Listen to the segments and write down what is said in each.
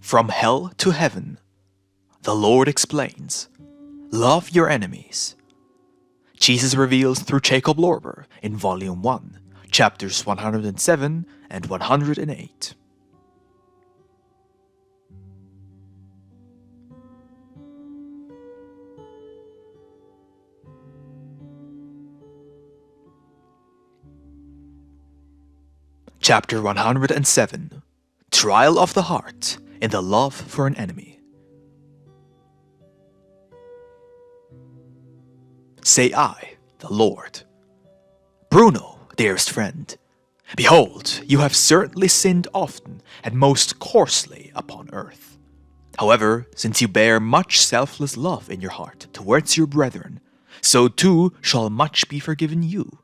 From hell to heaven, the Lord explains. Love your enemies. Jesus reveals through Jakob Lorber in Volume 1, chapters 107 and 108. Chapter 107. Trial of the Heart in the Love for an Enemy. Say I, the Lord. Bruno, dearest friend, behold, you have certainly sinned often and most coarsely upon earth. However, since you bear much selfless love in your heart towards your brethren, so too shall much be forgiven you.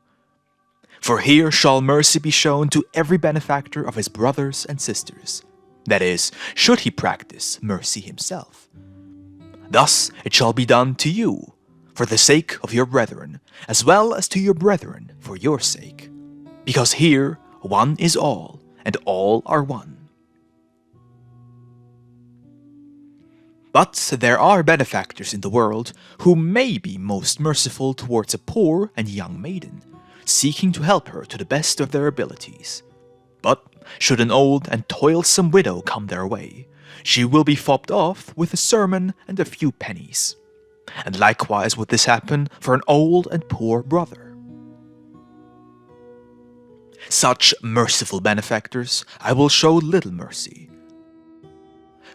For here shall mercy be shown to every benefactor of his brothers and sisters, that is, should he practice mercy himself. Thus it shall be done to you, for the sake of your brethren, as well as to your brethren for your sake, because here one is all, and all are one. But there are benefactors in the world who may be most merciful towards a poor and young maiden, seeking to help her to the best of their abilities. But should an old and toilsome widow come their way, she will be fobbed off with a sermon and a few pennies. And likewise would this happen for an old and poor brother. Such merciful benefactors I will show little mercy.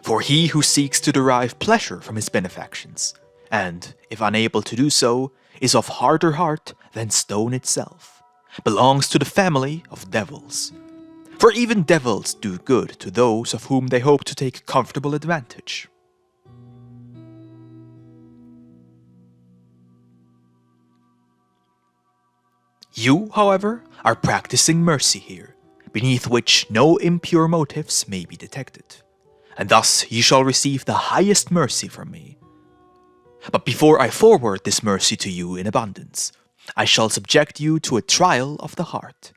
For he who seeks to derive pleasure from his benefactions, and, if unable to do so, is of harder heart than stone itself, belongs to the family of devils. For even devils do good to those of whom they hope to take comfortable advantage. You, however, are practicing mercy here, beneath which no impure motives may be detected, and thus you shall receive the highest mercy from me. But before I forward this mercy to you in abundance, I shall subject you to a trial of the heart.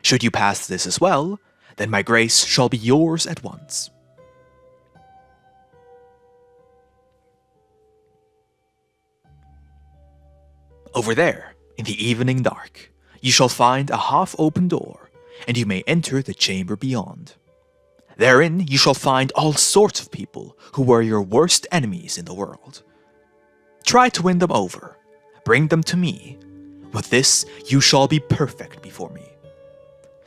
Should you pass this as well, then my grace shall be yours at once. Over there, in the evening dark, you shall find a half-open door, and you may enter the chamber beyond. Therein you shall find all sorts of people who were your worst enemies in the world. Try to win them over. Bring them to me. With this you shall be perfect before me.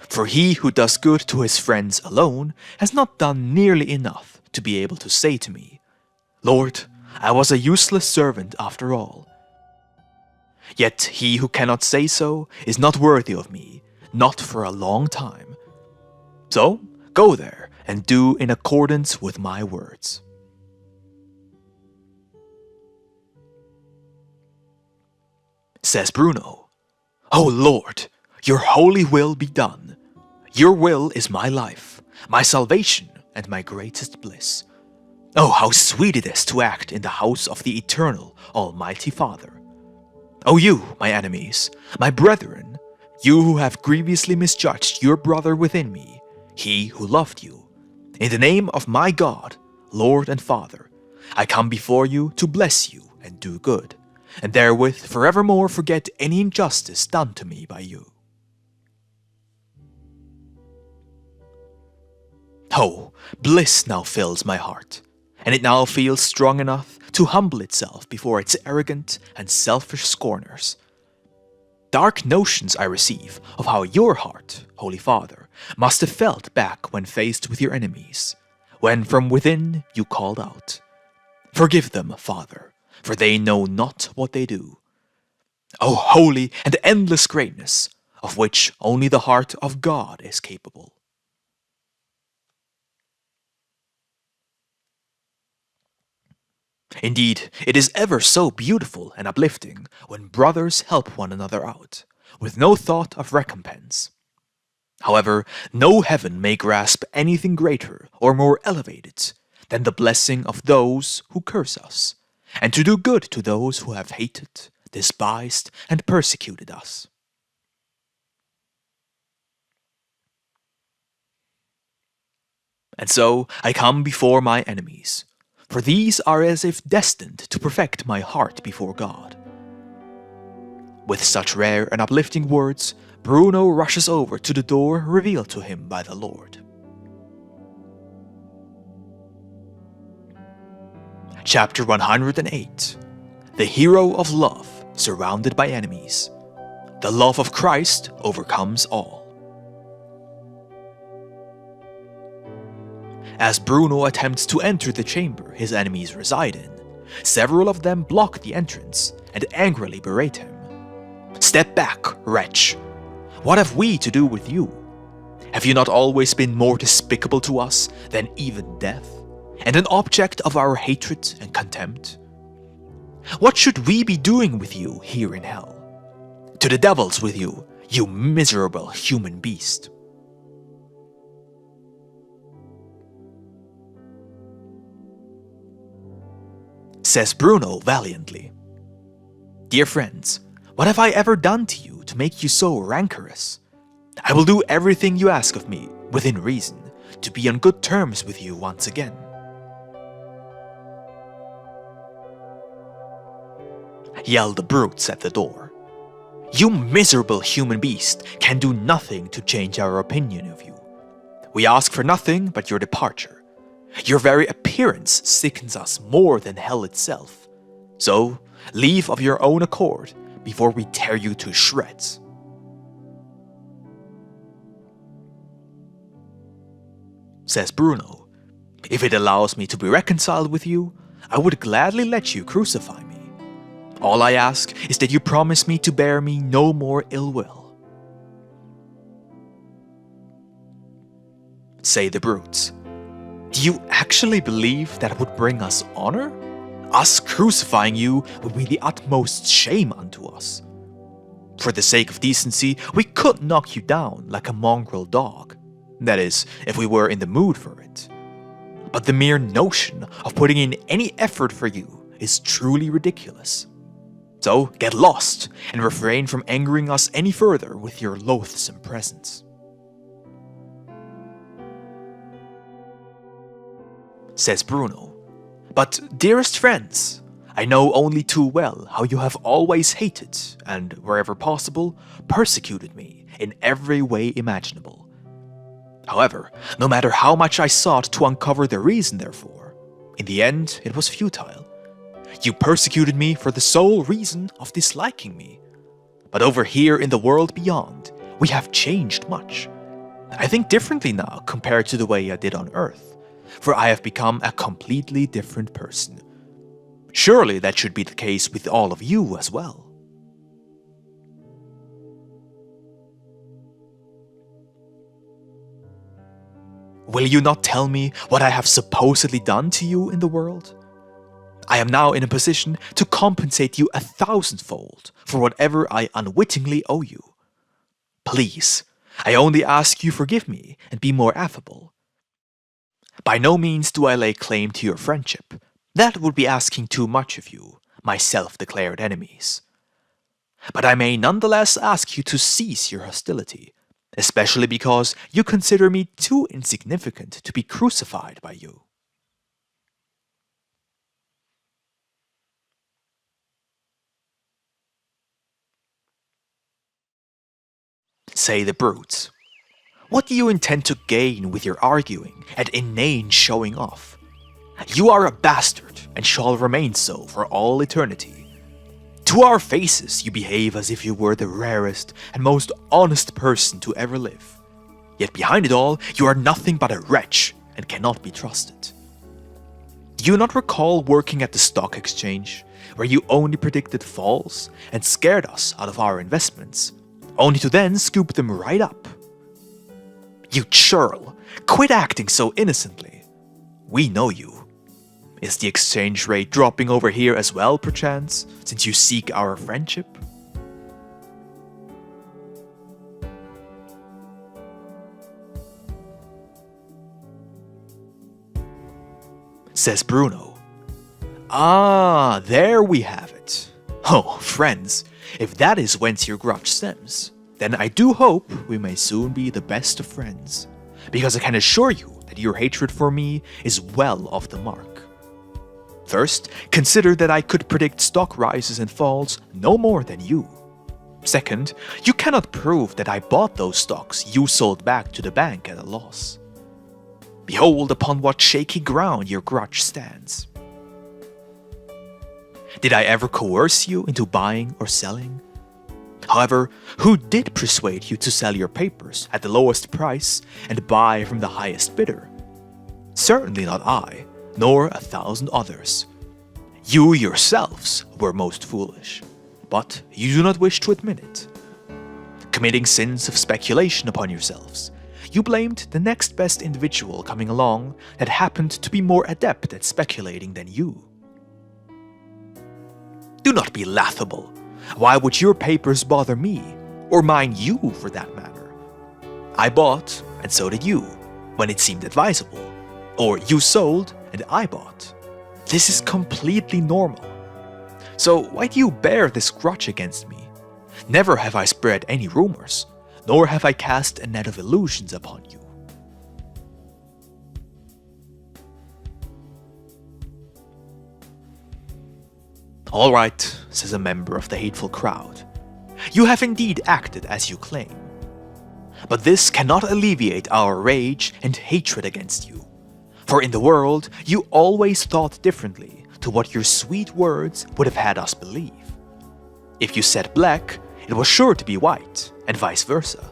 For he who does good to his friends alone has not done nearly enough to be able to say to me, Lord, I was a useless servant after all. Yet he who cannot say so is not worthy of me, not for a long time. So go there and do in accordance with my words. Says Bruno, O Lord, your holy will be done. Your will is my life, my salvation, and my greatest bliss. Oh, how sweet it is to act in the house of the eternal, almighty Father. O you, my enemies, my brethren, you who have grievously misjudged your brother within me, he who loved you, in the name of my God, Lord and Father, I come before you to bless you and do good, and therewith forevermore forget any injustice done to me by you. Oh, bliss now fills my heart, and it now feels strong enough to humble itself before its arrogant and selfish scorners. Dark notions I receive of how your heart, Holy Father, must have felt back when faced with your enemies, when from within you called out, Forgive them, Father, for they know not what they do. O holy and endless greatness, of which only the heart of God is capable. Indeed, it is ever so beautiful and uplifting when brothers help one another out, with no thought of recompense. However, no heaven may grasp anything greater or more elevated than the blessing of those who curse us, and to do good to those who have hated, despised, and persecuted us. And so I come before my enemies, for these are as if destined to perfect my heart before God. With such rare and uplifting words, Bruno rushes over to the door revealed to him by the Lord. Chapter 108. The hero of love surrounded by enemies. The love of Christ overcomes all. As Bruno attempts to enter the chamber his enemies reside in, several of them block the entrance and angrily berate him. "Step back, wretch! What have we to do with you? Have you not always been more despicable to us than even death, and an object of our hatred and contempt? What should we be doing with you here in hell? To the devils with you, you miserable human beast." Says Bruno valiantly, "Dear friends, what have I ever done to you to make you so rancorous? I will do everything you ask of me, within reason, to be on good terms with you once again." Yell the brutes at the door. "You miserable human beast can do nothing to change our opinion of you. We ask for nothing but your departure. Your very appearance sickens us more than hell itself. So, leave of your own accord before we tear you to shreds." Says Bruno, "If it allows me to be reconciled with you, I would gladly let you crucify me. All I ask is that you promise me to bear me no more ill will." Say the brutes, "Do you actually believe that would bring us honor? Us crucifying you would be the utmost shame unto us. For the sake of decency, we could knock you down like a mongrel dog. That is, if we were in the mood for it. But the mere notion of putting in any effort for you is truly ridiculous. So get lost and refrain from angering us any further with your loathsome presence." Says Bruno, "But dearest friends, I know only too well how you have always hated and, wherever possible, persecuted me in every way imaginable. However, no matter how much I sought to uncover the reason therefor, in the end it was futile. You persecuted me for the sole reason of disliking me. But over here in the world beyond, we have changed much. I think differently now compared to the way I did on Earth, for I have become a completely different person. Surely that should be the case with all of you as well." "Will you not tell me what I have supposedly done to you in the world? I am now in a position to compensate you 1,000-fold for whatever I unwittingly owe you. Please, I only ask you forgive me and be more affable. By no means do I lay claim to your friendship. That would be asking too much of you, my self-declared enemies. But I may nonetheless ask you to cease your hostility, especially because you consider me too insignificant to be crucified by you." Say the brutes, "What do you intend to gain with your arguing and inane showing off? You are a bastard and shall remain so for all eternity. To our faces you behave as if you were the rarest and most honest person to ever live. Yet behind it all, you are nothing but a wretch and cannot be trusted. Do you not recall working at the stock exchange, where you only predicted falls and scared us out of our investments, only to then scoop them right up? You churl, quit acting so innocently. We know you. Is the exchange rate dropping over here as well, perchance, since you seek our friendship?" Says Bruno, "Ah, there we have it. Oh, friends, if that is whence your grudge stems, then I do hope we may soon be the best of friends, because I can assure you that that your hatred for me is well off the mark. First, consider that I could predict stock rises and falls no more than you. Second, you cannot prove that I bought those stocks you sold back to the bank at a loss. Behold upon what shaky ground your grudge stands. Did I ever coerce you into buying or selling? However, who did persuade you to sell your papers at the lowest price and buy from the highest bidder? Certainly not I, nor 1,000 others. You yourselves were most foolish, but you do not wish to admit it. Committing sins of speculation upon yourselves, you blamed the next best individual coming along that happened to be more adept at speculating than you. Do not be laughable. Why would your papers bother me, or mine you for that matter? I bought, and so did you, when it seemed advisable, or you sold, and I bought. This is completely normal. So why do you bear this grudge against me? Never have I spread any rumors, nor have I cast a net of illusions upon you. All right, says a member of the hateful crowd. You have indeed acted as you claim. But this cannot alleviate our rage and hatred against you. For in the world, you always thought differently to what your sweet words would have had us believe. If you said black, it was sure to be white, and vice versa.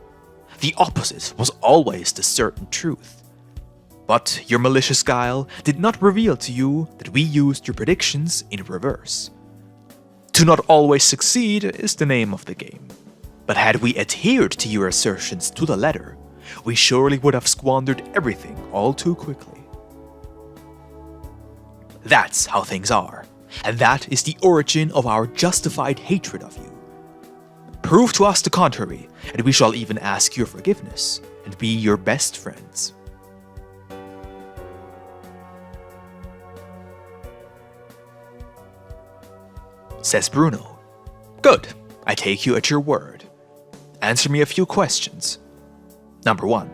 The opposite was always the certain truth. But your malicious guile did not reveal to you that we used your predictions in reverse. To not always succeed is the name of the game. But had we adhered to your assertions to the letter, we surely would have squandered everything all too quickly. That's how things are, and that is the origin of our justified hatred of you. Prove to us the contrary, and we shall even ask your forgiveness and be your best friends. Says Bruno. Good, I take you at your word. Answer me a few questions. Number 1.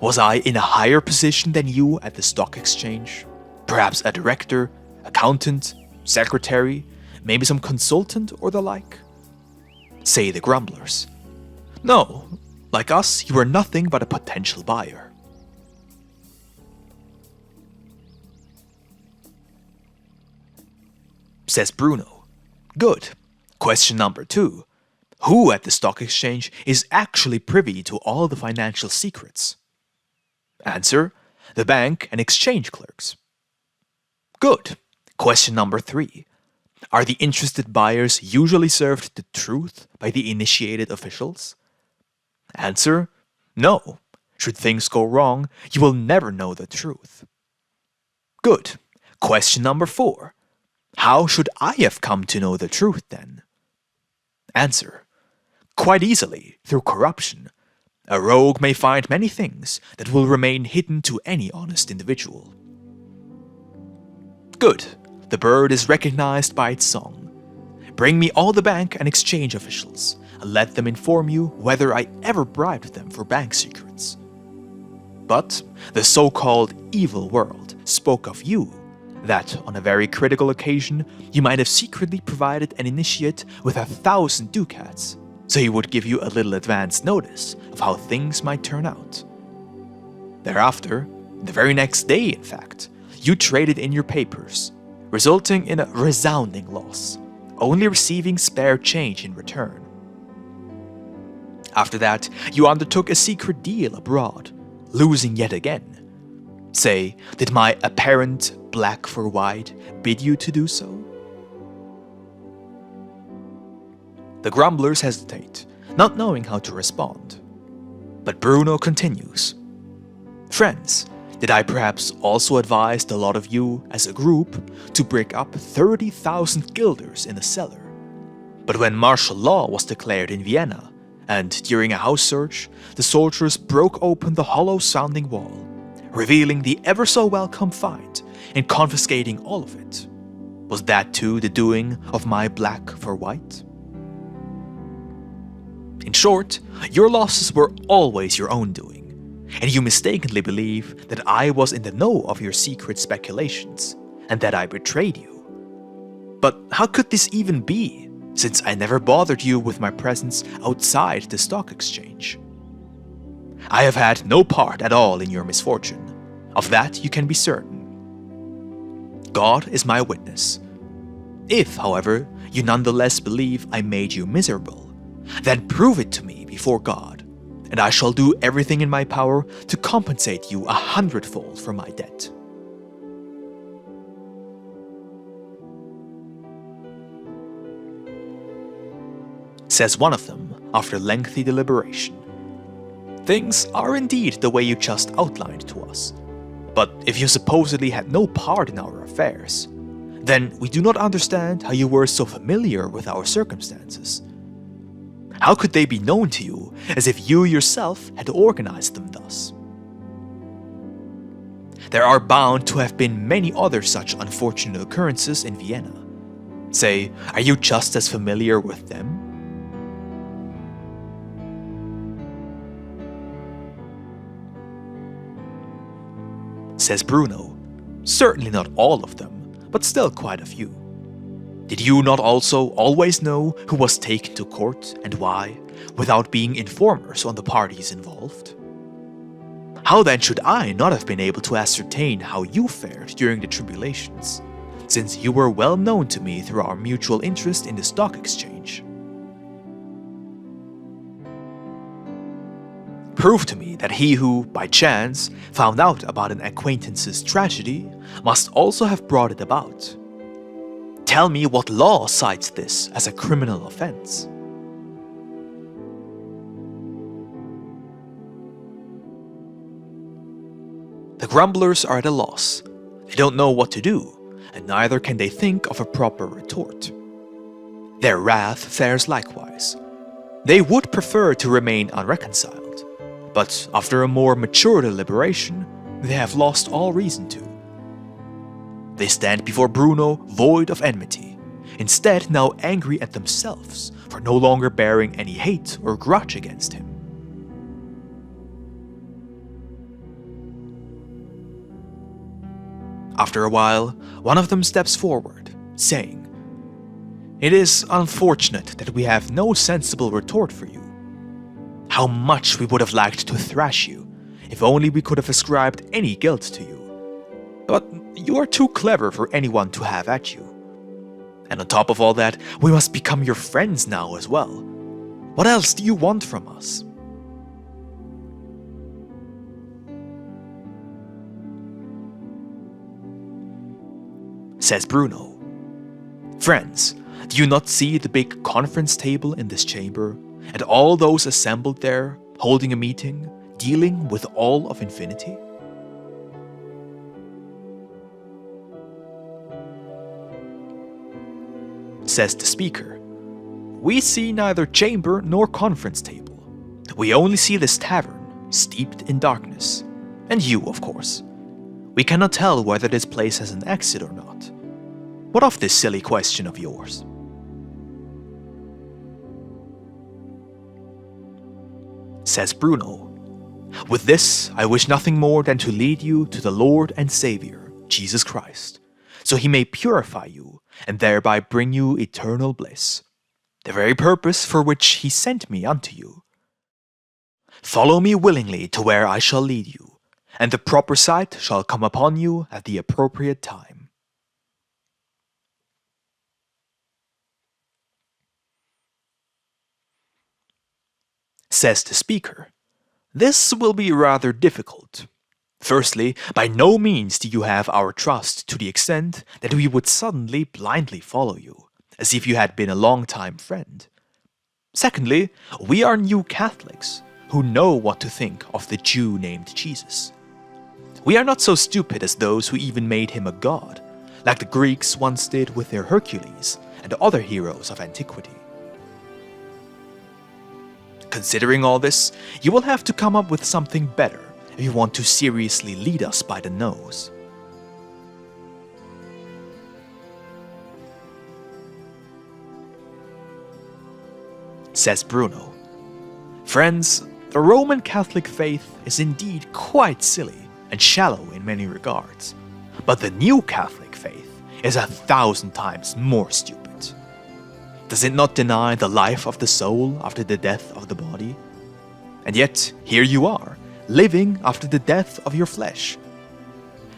Was I in a higher position than you at the stock exchange? Perhaps a director, accountant, secretary, maybe some consultant or the like? Say the grumblers. No, like us, you were nothing but a potential buyer. Says Bruno. Good. Question number 2. Who at the stock exchange is actually privy to all the financial secrets? Answer. The bank and exchange clerks. Good. Question number 3. Are the interested buyers usually served the truth by the initiated officials? Answer. No. Should things go wrong, you will never know the truth. Good. Question number 4. How should I have come to know the truth then? Answer. Quite easily, through corruption. A rogue may find many things that will remain hidden to any honest individual. Good. The bird is recognized by its song. Bring me all the bank and exchange officials, and let them inform you whether I ever bribed them for bank secrets. But the so-called evil world spoke of you, that on a very critical occasion you might have secretly provided an initiate with 1,000 ducats, so he would give you a little advance notice of how things might turn out. Thereafter, the very next day in fact, you traded in your papers, resulting in a resounding loss, only receiving spare change in return. After that, you undertook a secret deal abroad, losing yet again. Say, did my apparent black for white bid you to do so? The grumblers hesitate, not knowing how to respond. But Bruno continues. Friends, did I perhaps also advise the lot of you as a group to break up 30,000 guilders in a cellar? But when martial law was declared in Vienna, and during a house search, the soldiers broke open the hollow-sounding wall, revealing the ever-so-welcome find and confiscating all of it, was that too the doing of my black for white? In short, your losses were always your own doing, and you mistakenly believe that I was in the know of your secret speculations, and that I betrayed you. But how could this even be, since I never bothered you with my presence outside the stock exchange? I have had no part at all in your misfortune. Of that you can be certain. God is my witness. If, however, you nonetheless believe I made you miserable, then prove it to me before God, and I shall do everything in my power to compensate you 100-fold for my debt. Says one of them after lengthy deliberation. Things are indeed the way you just outlined to us. But if you supposedly had no part in our affairs, then we do not understand how you were so familiar with our circumstances. How could they be known to you as if you yourself had organized them thus? There are bound to have been many other such unfortunate occurrences in Vienna. Say, are you just as familiar with them? Says Bruno, certainly not all of them, but still quite a few. Did you not also always know who was taken to court and why, without being informers on the parties involved? How then should I not have been able to ascertain how you fared during the tribulations, since you were well known to me through our mutual interest in the stock exchange? Prove to me that he who, by chance, found out about an acquaintance's tragedy must also have brought it about. Tell me what law cites this as a criminal offense. The grumblers are at a loss. They don't know what to do, and neither can they think of a proper retort. Their wrath fares likewise. They would prefer to remain unreconciled, but after a more mature deliberation, they have lost all reason to. They stand before Bruno void of enmity, instead now angry at themselves for no longer bearing any hate or grudge against him. After a while, one of them steps forward, saying, "It is unfortunate that we have no sensible retort for you. How much we would have liked to thrash you, if only we could have ascribed any guilt to you. But you are too clever for anyone to have at you. And on top of all that, we must become your friends now as well. What else do you want from us?" Says Bruno, "Friends, do you not see the big conference table in this chamber, and all those assembled there, holding a meeting, dealing with all of infinity?" Says the speaker, "We see neither chamber nor conference table. We only see this tavern, steeped in darkness, and you, of course. We cannot tell whether this place has an exit or not. What of this silly question of yours?" Says Bruno, "With this I wish nothing more than to lead you to the Lord and Savior, Jesus Christ, so he may purify you and thereby bring you eternal bliss, the very purpose for which he sent me unto you. Follow me willingly to where I shall lead you, and the proper sight shall come upon you at the appropriate time." Says the speaker, "This will be rather difficult. Firstly, by no means do you have our trust to the extent that we would suddenly blindly follow you, as if you had been a long-time friend. Secondly, we are new Catholics, who know what to think of the Jew named Jesus. We are not so stupid as those who even made him a god, like the Greeks once did with their Hercules and other heroes of antiquity. Considering all this, you will have to come up with something better if you want to seriously lead us by the nose." Says Bruno, "Friends, The Roman Catholic faith is indeed quite silly and shallow in many regards, but the New Catholic faith is 1,000 times more stupid. Does it not deny the life of the soul after the death of the body? And yet, here you are, living after the death of your flesh.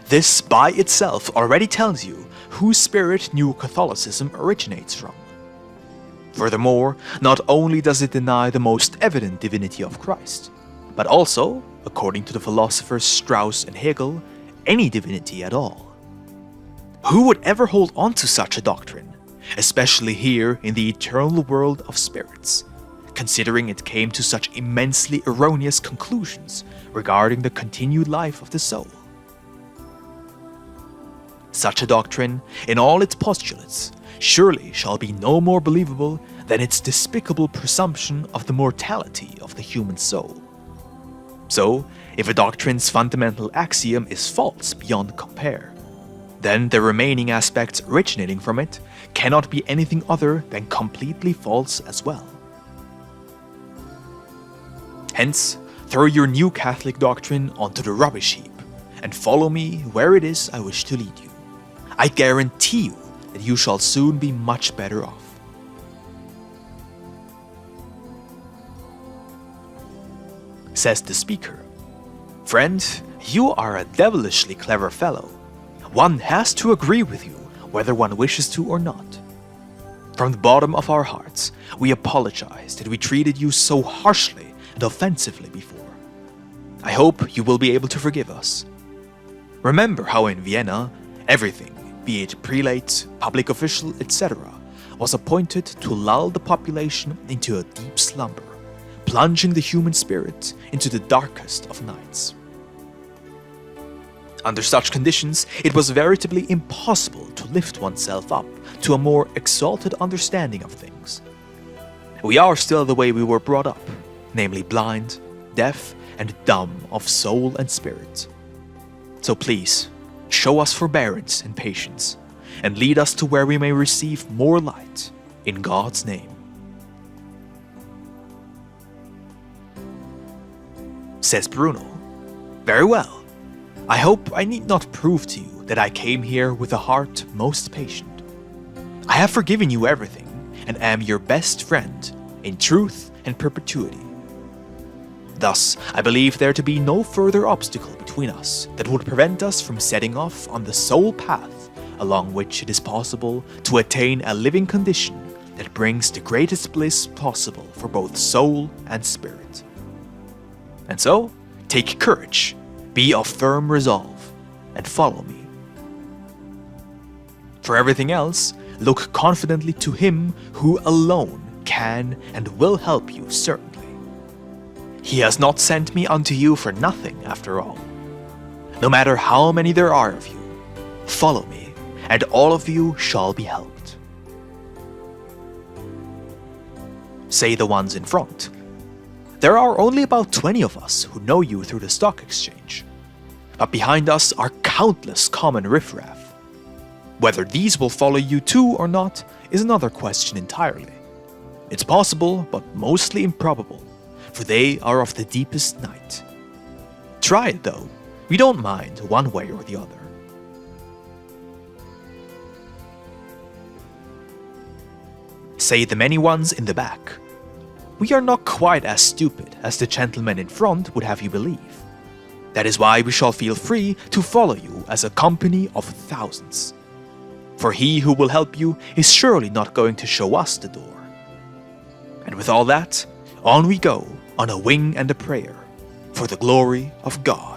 This by itself already tells you whose spirit New Catholicism originates from. Furthermore, not only does it deny the most evident divinity of Christ, but also, according to the philosophers Strauss and Hegel, any divinity at all. Who would ever hold on to such a doctrine, especially here in the eternal world of spirits, considering it came to such immensely erroneous conclusions regarding the continued life of the soul? Such a doctrine, in all its postulates, surely shall be no more believable than its despicable presumption of the mortality of the human soul. So, if a doctrine's fundamental axiom is false beyond compare, then the remaining aspects originating from it cannot be anything other than completely false as well. Hence, throw your New Catholic doctrine onto the rubbish heap and follow me where it is I wish to lead you. I guarantee you that you shall soon be much better off. Says the speaker, "Friend, you are a devilishly clever fellow. One has to agree with you, whether one wishes to or not. From the bottom of our hearts, we apologize that we treated you so harshly and offensively before. I hope you will be able to forgive us. Remember how in Vienna, everything, be it prelate, public official, etc., was appointed to lull the population into a deep slumber, plunging the human spirit into the darkest of nights. Under such conditions, it was veritably impossible to lift oneself up to a more exalted understanding of things. We are still the way we were brought up, namely blind, deaf, and dumb of soul and spirit. So please, show us forbearance and patience, and lead us to where we may receive more light, in God's name." Says Bruno, "Very well. I hope I need not prove to you that I came here with a heart most patient. I have forgiven you everything, and am your best friend, in truth and perpetuity. Thus, I believe there to be no further obstacle between us that would prevent us from setting off on the sole path along which it is possible to attain a living condition that brings the greatest bliss possible for both soul and spirit. And so, take courage, be of firm resolve, and follow me. For everything else, look confidently to Him who alone can and will help you certainly. He has not sent me unto you for nothing, after all. No matter how many there are of you, follow me, and all of you shall be helped." Say the ones in front. "There are only about 20 of us who know you through the stock exchange. But behind us are countless common riffraff. Whether these will follow you too or not is another question entirely. It's possible, but mostly improbable, for they are of the deepest night. Try it though, we don't mind one way or the other." Say the many ones in the back. "We are not quite as stupid as the gentleman in front would have you believe. That is why we shall feel free to follow you as a company of thousands. For he who will help you is surely not going to show us the door. And with all that, on we go, on a wing and a prayer, for the glory of God."